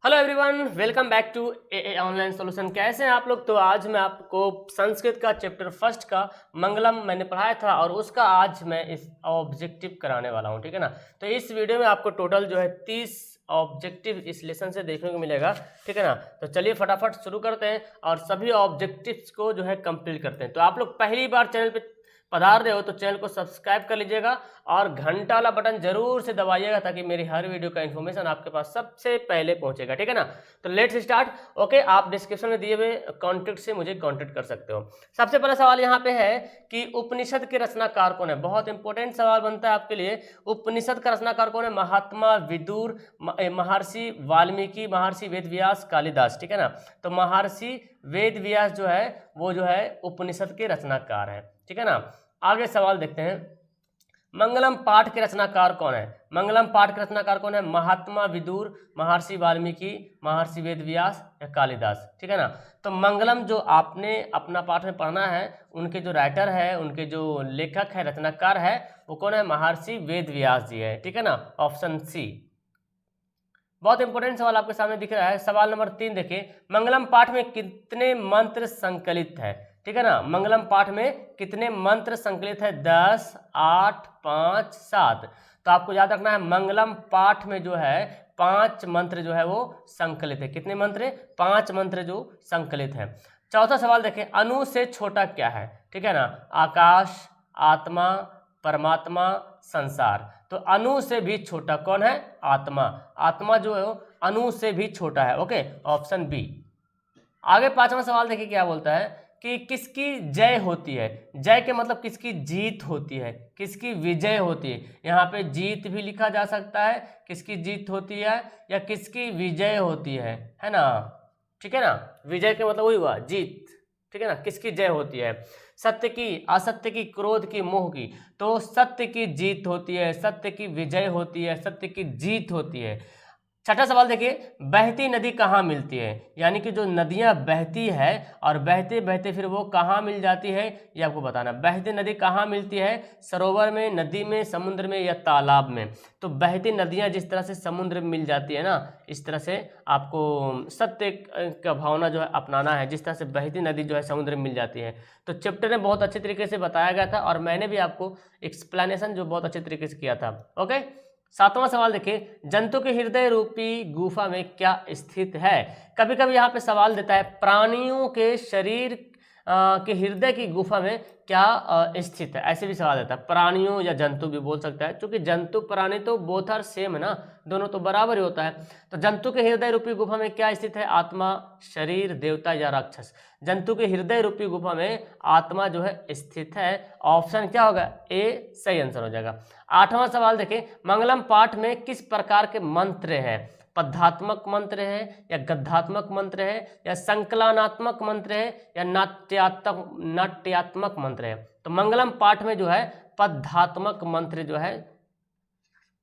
Hello everyone, welcome back to a online solution. कैसे हैं आप लोग। तो आज मैं आपको संस्कृत का चैप्टर फर्स्ट का मंगलम मैंने पढ़ाया था और उसका आज मैं इस ऑब्जेक्टिव कराने वाला हूं, ठीक है ना। तो इस वीडियो में आपको टोटल जो है 30 ऑब्जेक्टिव इस लेसन से देखने को मिलेगा, ठीक है ना। तो चलिए फटाफट शुरू करते हैं और सभी ऑब्जेक्टिव्स को जो है कंप्लीट करते हैं। तो आप लोग पहली बार चैनल पे पधार रहे हो तो चैनल को सब्सक्राइब कर लीजिएगा और घंटा वाला बटन जरूर से दबाइएगा ताकि मेरी हर वीडियो का इन्फॉर्मेशन आपके पास सबसे पहले पहुंचेगा, ठीक है ना। तो लेट्स स्टार्ट। ओके, आप डिस्क्रिप्शन में दिए हुए कॉन्टेक्ट से मुझे कॉन्टेक्ट कर सकते हो। सबसे पहला सवाल यहाँ पे है कि उपनिषद के रचनाकार कौन है। बहुत इंपॉर्टेंट सवाल बनता है आपके लिए। उपनिषद का रचनाकार कौन है। महात्मा, विदुर, महर्षि वाल्मीकि, महर्षि वेदव्यास, कालिदास, ठीक है ना। तो महर्षि वेदव्यास जो है वो जो है उपनिषद के रचनाकार है, ठीक है ना। आगे सवाल देखते हैं। मंगलम पाठ के रचनाकार कौन है। मंगलम पाठ के रचनाकार कौन है। महात्मा, विदुर, महर्षि वाल्मीकि, महर्षि वेदव्यास या कालिदास, ठीक है ना। तो मंगलम जो आपने अपना पाठ में पढ़ना है, उनके जो राइटर है, उनके जो लेखक है, रचनाकार है, वो कौन है। महर्षि वेदव्यास जी है, ठीक है ना। Option C. बहुत इंपॉर्टेंट सवाल आपके सामने दिख रहा है। सवाल नंबर 3 देखिए। मंगलम पाठ में कितने मंत्र संकलित है, ठीक है ना। मंगलम पाठ में कितने मंत्र संकलित है। 10, 8, 5, 7। तो आपको याद रखना है मंगलम पाठ में जो है 5 मंत्र जो है वो संकलित है। कितने मंत्र। 5 मंत्र जो संकलित है। चौथा सवाल देखें। अणु से छोटा क्या है, ठीक है ना। आकाश, आत्मा, परमात्मा, संसार। तो अणु से भी छोटा कौन है। आत्मा। आत्मा जो है अणु से भी छोटा है। Okay, option B. आगे 5वां सवाल देखिए क्या बोलता है कि किसकी जय होती है। जय के मतलब किसकी जीत होती है, किसकी विजय होती है। यहाँ पे जीत भी लिखा जा सकता है, किसकी जीत होती है या किसकी विजय होती है ना, ठीक है ना। विजय के मतलब वही हुआ जीत, ठीक है ना। किसकी जय होती है। सत्य की, असत्य की, क्रोध की, मोह की। तो सत्य की जीत होती है, सत्य की विजय होती है, सत्य की जीत होती है। छठा सवाल देखिए। बहती नदी कहाँ मिलती है। यानी कि जो नदियाँ बहती है और बहते बहते फिर वो कहाँ मिल जाती है, ये आपको बताना। बहती नदी कहाँ मिलती है। सरोवर में, नदी में, समुद्र में या तालाब में। तो बहती नदियाँ जिस तरह से समुद्र में मिल जाती है ना, इस तरह से आपको सत्य का भावना जो है अपनाना है। जिस तरह से बहती नदी जो है समुद्र में मिल जाती है। तो चैप्टर में बहुत अच्छे तरीके से बताया गया था और मैंने भी आपको एक्सप्लेनेशन जो बहुत अच्छे तरीके से किया था। ओके, 7वां सवाल देखिए। जंतु के हृदय रूपी गुफा में क्या स्थित है। कभी कभी यहाँ पे सवाल देता है प्राणियों के शरीर के हृदय की गुफा में क्या स्थित है। ऐसे भी सवाल देता है। प्राणियों या जंतु भी बोल सकता है, क्योंकि जंतु प्राणी तो बोथ आर सेम है ना, दोनों तो बराबर ही होता है। तो जंतु के हृदय रूपी गुफा में क्या स्थित है। आत्मा, शरीर, देवता या राक्षस। जंतु के हृदय रूपी गुफा में आत्मा जो है स्थित है। ऑप्शन क्या होगा, ए सही आंसर हो जाएगा। 8वां सवाल देखें। मंगलम पाठ में किस प्रकार के मंत्र हैं। पद्यात्मक मंत्र है या गद्यात्मक मंत्र है या संकलनात्मक मंत्र है या नाट्यात्मक मंत्र है। तो मंगलम पाठ में जो है पद्यात्मक मंत्र जो है,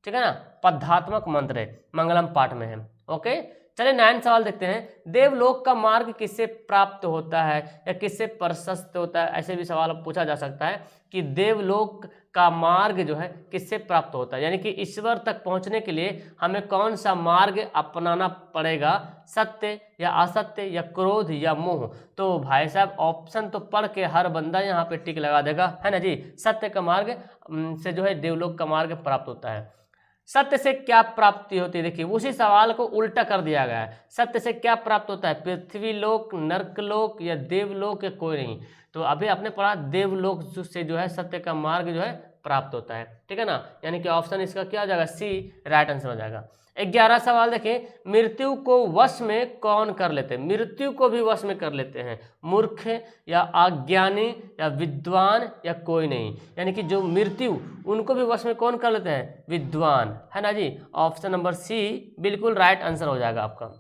ठीक है ना, पद्यात्मक मंत्र है मंगलम पाठ में है। ओके, चलिए 9 सवाल देखते हैं। देवलोक का मार्ग किससे प्राप्त होता है या किससे प्रशस्त होता है। ऐसे भी सवाल पूछा जा सकता है कि देवलोक का मार्ग जो है किससे प्राप्त होता है, यानी कि ईश्वर तक पहुंचने के लिए हमें कौन सा मार्ग अपनाना पड़ेगा। सत्य या असत्य या क्रोध या मोह। तो भाई साहब ऑप्शन तो पढ़ के हर बंदा यहाँ पे टिक लगा देगा, है ना जी। सत्य का मार्ग से जो है देवलोक का मार्ग प्राप्त होता है। सत्य से क्या प्राप्ति होती है। देखिए उसी सवाल को उल्टा कर दिया गया है। सत्य से क्या प्राप्त होता है। पृथ्वी लोक, नर्कलोक या देवलोक या कोई नहीं। तो अभी आपने पढ़ा देवलोक से जो है सत्य का मार्ग जो है प्राप्त होता है, ठीक है ना। यानी कि ऑप्शन इसका क्या हो जाएगा, सी राइट आंसर हो जाएगा। 11 सवाल देखें। मृत्यु को वश में कौन कर लेते हैं। मृत्यु को भी वश में कर लेते हैं। मूर्ख या अज्ञानी या विद्वान या कोई नहीं। यानी कि जो मृत्यु उनको भी वश में कौन कर लेते हैं, विद्वान, है ना जी। ऑप्शन नंबर सी बिल्कुल राइट आंसर हो जाएगा आपका।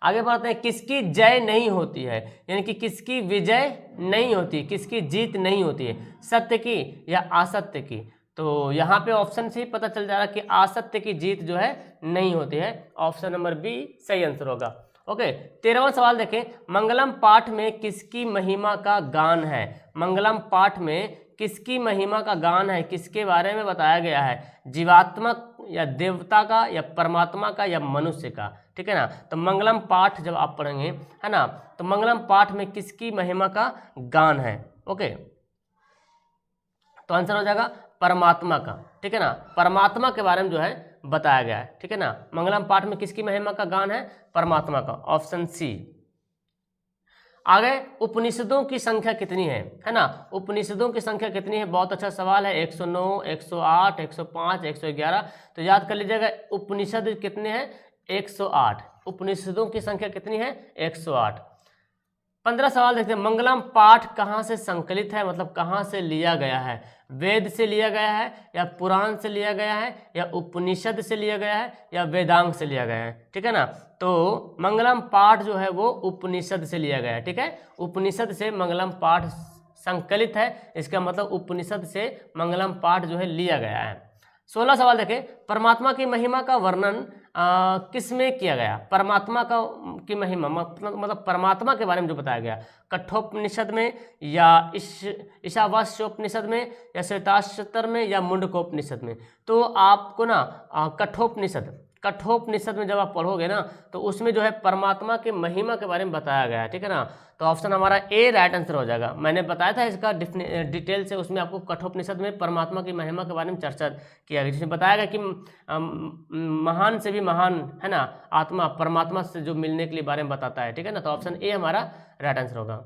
आगे बढ़ते हैं। किसकी जय नहीं होती है, यानी कि किसकी विजय नहीं होती, किसकी जीत नहीं होती है। सत्य की या असत्य की। तो यहाँ पे ऑप्शन से ही पता चल जा रहा है कि असत्य की जीत जो है नहीं होती है। ऑप्शन नंबर बी सही आंसर होगा। ओके, 13वां सवाल देखें। मंगलम पाठ में किसकी महिमा का गान है। मंगलम पाठ में किसकी महिमा का गान है, किसके बारे में बताया गया है, जीवात्मक या देवता का या परमात्मा का या मनुष्य का, ठीक है ना। तो मंगलम पाठ जब आप पढ़ेंगे, है ना, तो मंगलम पाठ में किसकी महिमा का गान है, ओके, तो आंसर हो जाएगा परमात्मा का, ठीक है ना, परमात्मा के बारे में जो है बताया गया है, ठीक है ना। मंगलम पाठ में किसकी महिमा का गान है, परमात्मा का, ऑप्शन सी। आगे उपनिषदों की संख्या कितनी है ना, उपनिषदों की संख्या कितनी है, बहुत अच्छा सवाल है, 109, 108, 105, 111। तो याद कर लीजिएगा उपनिषद कितने हैं, 108, उपनिषदों की संख्या कितनी है, 108। 15 सवाल देखते हैं, मंगलम पाठ कहाँ से संकलित है, मतलब कहाँ से लिया गया है, वेद से लिया गया है या पुराण से लिया गया है या उपनिषद से लिया गया है या वेदांग से लिया गया है, ठीक है ना। तो मंगलम पाठ जो है वो उपनिषद से लिया गया है, ठीक है, उपनिषद से मंगलम पाठ संकलित है, इसका मतलब उपनिषद से मंगलम पाठ जो है लिया गया है। 16 सवाल देखें, परमात्मा की महिमा का वर्णन किस में किया गया, परमात्मा का की महिमा मतलब परमात्मा के बारे में जो बताया गया, कठोपनिषद में या ईशावास्योपनिषद में या श्वेताश्वतर में या मुंडकोपनिषद में। तो आपको ना कठोपनिषद में जब आप पढ़ोगे ना तो उसमें जो है परमात्मा की महिमा के बारे में बताया गया है, ठीक है ना। तो ऑप्शन हमारा ए राइट आंसर हो जाएगा। मैंने बताया था इसका डिटेल से, उसमें आपको कठोपनिषद में परमात्मा की महिमा के बारे में चर्चा किया गया, जिसमें बताया गया कि महान से भी महान, है ना, आत्मा परमात्मा से जो मिलने के लिए बारे में बताता है, ठीक है ना। तो ऑप्शन ए हमारा राइट आंसर होगा।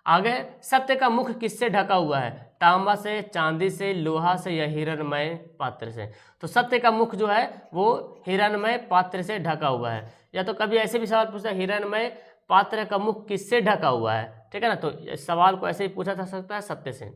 आगे, सत्य का मुख किससे ढका हुआ है, तांबा से, चांदी से, लोहा से या हिरणमय पात्र से। तो सत्य का मुख जो है वो हिरणमय पात्र से ढका हुआ है, या तो कभी ऐसे भी सवाल पूछता है हिरणमय पात्र का मुख किससे ढका हुआ है, ठीक है ना। तो इस सवाल को ऐसे ही पूछा जा सकता है सत्य से।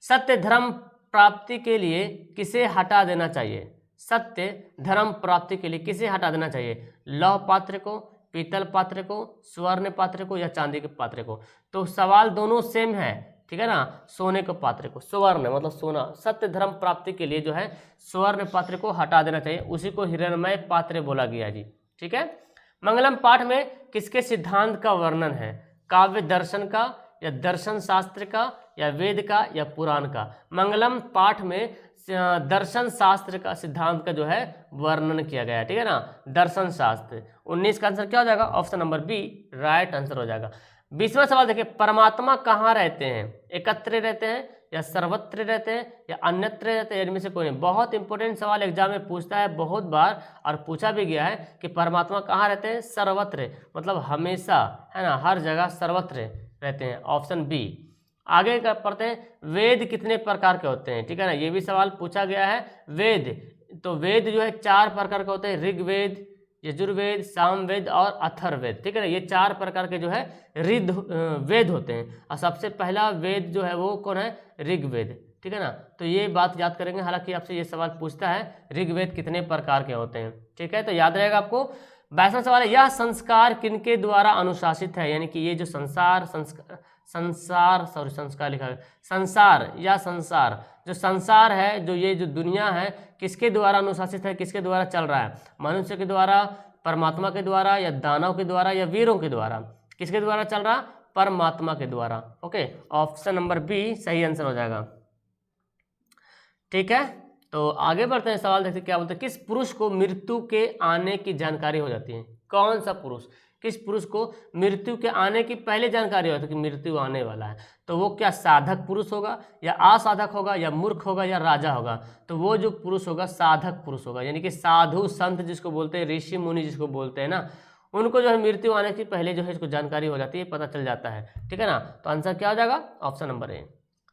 सत्य धर्म प्राप्ति के लिए किसे हटा देना चाहिए, सत्य धर्म प्राप्ति के लिए किसे हटा देना चाहिए, लौह पात्र को, पीतल पात्र को, स्वर्ण पात्र को या चांदी के पात्र को। तो सवाल दोनों सेम है, ठीक है ना, सोने के पात्र को, स्वर्ण मतलब सोना, सत्य धर्म प्राप्ति के लिए जो है स्वर्ण पात्र को हटा देना चाहिए, उसी को हिरणमय पात्र बोला गया जी, ठीक है। मंगलम पाठ में किसके सिद्धांत का वर्णन है, काव्य दर्शन का या दर्शन शास्त्र का या वेद का या पुराण का। मंगलम पाठ में दर्शन शास्त्र का सिद्धांत का जो है वर्णन किया गया है, ठीक है ना, दर्शन शास्त्र। 19 का आंसर क्या हो जाएगा, option number B right answer हो जाएगा। 20वां सवाल देखिए, परमात्मा कहाँ रहते हैं, एकत्र रहते हैं या सर्वत्र रहते हैं या अन्यत्र रहते हैं, इनमें से कोई नहीं। बहुत इंपॉर्टेंट सवाल एग्जाम में पूछता है बहुत बार और पूछा भी गया है कि परमात्मा कहाँ रहते हैं, सर्वत्र, मतलब हमेशा, है ना, हर जगह सर्वत्र रहते हैं, ऑप्शन बी। आगे का पढ़ते हैं, वेद कितने प्रकार के होते हैं, ठीक है ना, ये भी सवाल पूछा गया है। वेद, तो वेद जो है 4 प्रकार के होते हैं, ऋग्वेद, यजुर्वेद, सामवेद और अथर्ववेद, ठीक है ना, ये 4 प्रकार के जो है वेद होते हैं। और सबसे पहला वेद जो है वो कौन है, ऋग्वेद, ठीक है ना। तो ये बात याद करेंगे, हालांकि आपसे ये सवाल पूछता है ऋग्वेद कितने प्रकार के होते हैं, ठीक है, तो याद रहेगा आपको। 22वां सवाल है, यह संस्कार किनके द्वारा अनुशासित है, यानी कि ये जो संस्कार लिखा है, संसार या संसार, जो संसार है, जो ये जो दुनिया है, किसके द्वारा अनुशासित है, किसके द्वारा चल रहा है, मनुष्य के द्वारा, परमात्मा के द्वारा या दानव के द्वारा या वीरों के द्वारा, किसके द्वारा चल रहा, परमात्मा के द्वारा, ओके, ऑप्शन नंबर बी सही आंसर हो जाएगा, ठीक है। तो आगे बढ़ते हैं, सवाल देखते क्या बोलते हैं, किस पुरुष को मृत्यु के आने की जानकारी हो जाती है, कौन सा पुरुष, किस पुरुष को मृत्यु के आने की पहले जानकारी होती है कि मृत्यु आने वाला है। तो वो क्या साधक पुरुष होगा या असाधक होगा या मूर्ख होगा या राजा होगा। तो वो जो पुरुष होगा साधक पुरुष होगा, यानी कि साधु संत जिसको बोलते हैं, ऋषि मुनि जिसको बोलते हैं ना, उनको जो है मृत्यु आने से पहले जो है इसको जानकारी हो जाती है, पता चल जाता है, ठीक है ना। तो आंसर क्या हो जाएगा, ऑप्शन नंबर ए।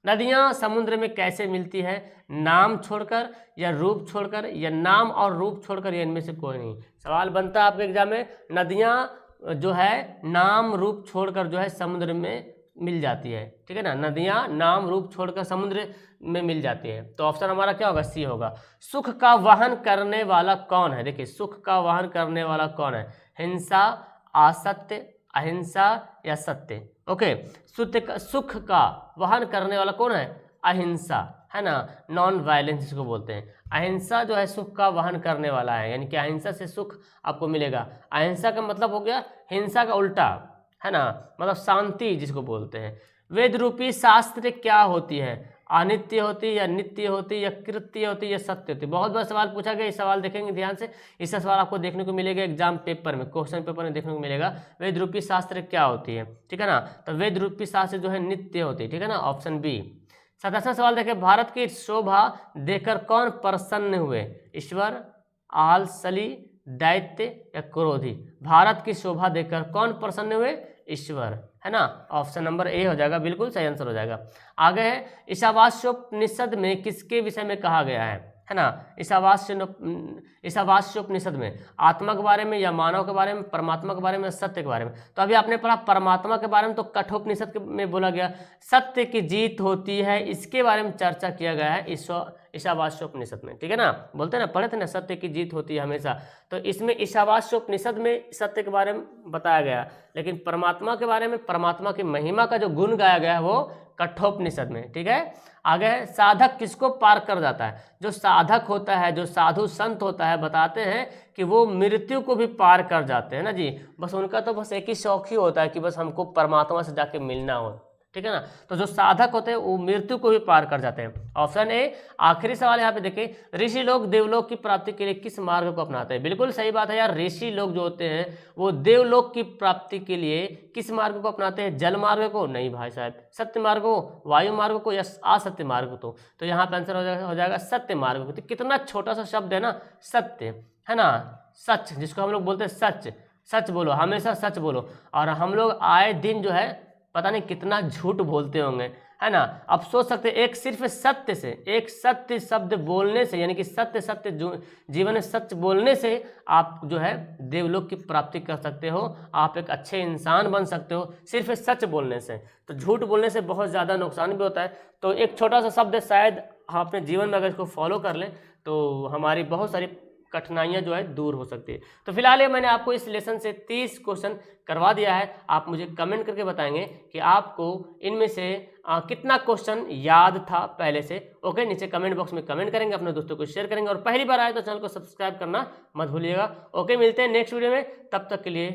नदियाँ समुद्र में कैसे मिलती है, नाम छोड़कर या रूप छोड़कर या नाम और रूप छोड़कर, या इनमें से कोई नहीं। सवाल बनता है आपके एग्जाम में, नदियाँ जो है नाम रूप छोड़कर जो है समुद्र में मिल जाती है, ठीक है ना, नदियाँ नाम रूप छोड़कर समुद्र में मिल जाती है। तो ऑप्शन हमारा क्या होगा, सी होगा। सुख का वहन करने वाला कौन है, देखिए सुख का वहन करने वाला कौन है, हिंसा, असत्य, अहिंसा या सत्य, ओके। सुख का वहन करने वाला कौन है, अहिंसा, है ना, नॉन वायलेंस जिसको बोलते हैं। अहिंसा जो है सुख का वहन करने वाला है, यानी कि अहिंसा से सुख आपको मिलेगा। अहिंसा का मतलब हो गया हिंसा का उल्टा, है ना, मतलब शांति जिसको बोलते हैं। वेद रूपी शास्त्र क्या होती है? अनित्य होती है या नित्य होती है या कृत्य होती है या सत्य होती है? बहुत बार सवाल पूछा गया, इस सवाल देखेंगे ध्यान से। इसका सवाल आपको देखने को मिलेगा एग्जाम पेपर में, क्वेश्चन पेपर में देखने को मिलेगा। वेद रूपी शास्त्र क्या होती है, ठीक है ना? तो वेद रूपी शास्त्र जो है नित्य होती है, ठीक है ना, ऑप्शन बी। 27वां सवाल देखें, भारत की शोभा देखकर कौन प्रसन्न हुए? ईश्वर, आलसली, दैत्य या क्रोधी? भारत की शोभा देखकर कौन प्रसन्न हुए? ईश्वर, है ना, ऑप्शन नंबर ए हो जाएगा, बिल्कुल सही आंसर हो जाएगा। आगे है, ईशावास्योपनिषद में किसके विषय में कहा गया है ना? ईशावास्योपनिषद में आत्मा के बारे में या मानव के बारे में, परमात्मा के बारे में, सत्य के बारे में? तो अभी आपने पढ़ा परमात्मा के बारे में, तो कठोपनिषद में बोला गया सत्य की जीत होती है, इसके बारे में चर्चा किया गया है ईशावास्योपनिषद में, ठीक है ना? बोलते हैं ना, पढ़े थे ना, सत्य की जीत होती है हमेशा। तो इसमें ईशावास्योपनिषद में सत्य के बारे में बताया गया, लेकिन परमात्मा के बारे में, परमात्मा की महिमा का जो गुण गाया गया है वो कठोपनिषद में, ठीक है। आगे है, साधक किसको पार कर जाता है? जो साधक होता है, जो साधु संत होता है, बताते हैं कि वो मृत्यु को भी पार कर जाते हैं ना जी। बस उनका तो बस एक ही शौक ही होता है कि बस हमको परमात्मा से जाके मिलना हो, ठीक है ना। तो जो साधक होते हैं वो मृत्यु को भी पार कर जाते हैं। Option A. आखिरी सवाल यहाँ पे देखें, ऋषि लोग देवलोक की प्राप्ति के लिए किस मार्ग को अपनाते हैं? बिल्कुल सही बात है यार, ऋषि लोग जो होते हैं वो देवलोक की प्राप्ति के लिए किस मार्ग को अपनाते हैं? जल मार्ग को? नहीं भाई साहब। सत्य मार्ग को, वायु मार्ग को या असत्य मार्ग को? तो यहाँ पे आंसर हो जाएगा सत्य मार्ग को। तो कितना छोटा सा शब्द है ना, सत्य, है ना, सच, जिसको हम लोग बोलते हैं सच। सच बोलो, हमेशा सच बोलो। और हम लोग आए दिन जो है पता नहीं कितना झूठ बोलते होंगे, है ना। अब सोच सकते हैं, एक सिर्फ सत्य से, एक सत्य शब्द बोलने से, यानी कि सत्य सत्य जीवन में सच बोलने से आप जो है देवलोक की प्राप्ति कर सकते हो, आप एक अच्छे इंसान बन सकते हो, सिर्फ सच बोलने से। तो झूठ बोलने से बहुत ज़्यादा नुकसान भी होता है। तो एक छोटा सा शब्द शायद हम अपने जीवन में अगर इसको फॉलो कर लें तो हमारी बहुत सारी कठिनाइयाँ जो है दूर हो सकती है। तो फिलहाल ये मैंने आपको इस लेसन से 30 क्वेश्चन करवा दिया है। आप मुझे कमेंट करके बताएंगे कि आपको इनमें से कितना क्वेश्चन याद था पहले से। ओके, नीचे कमेंट बॉक्स में कमेंट करेंगे, अपने दोस्तों को शेयर करेंगे और पहली बार आए तो चैनल को सब्सक्राइब करना मत भूलिएगा। ओके, मिलते हैं नेक्स्ट वीडियो में, तब तक के लिए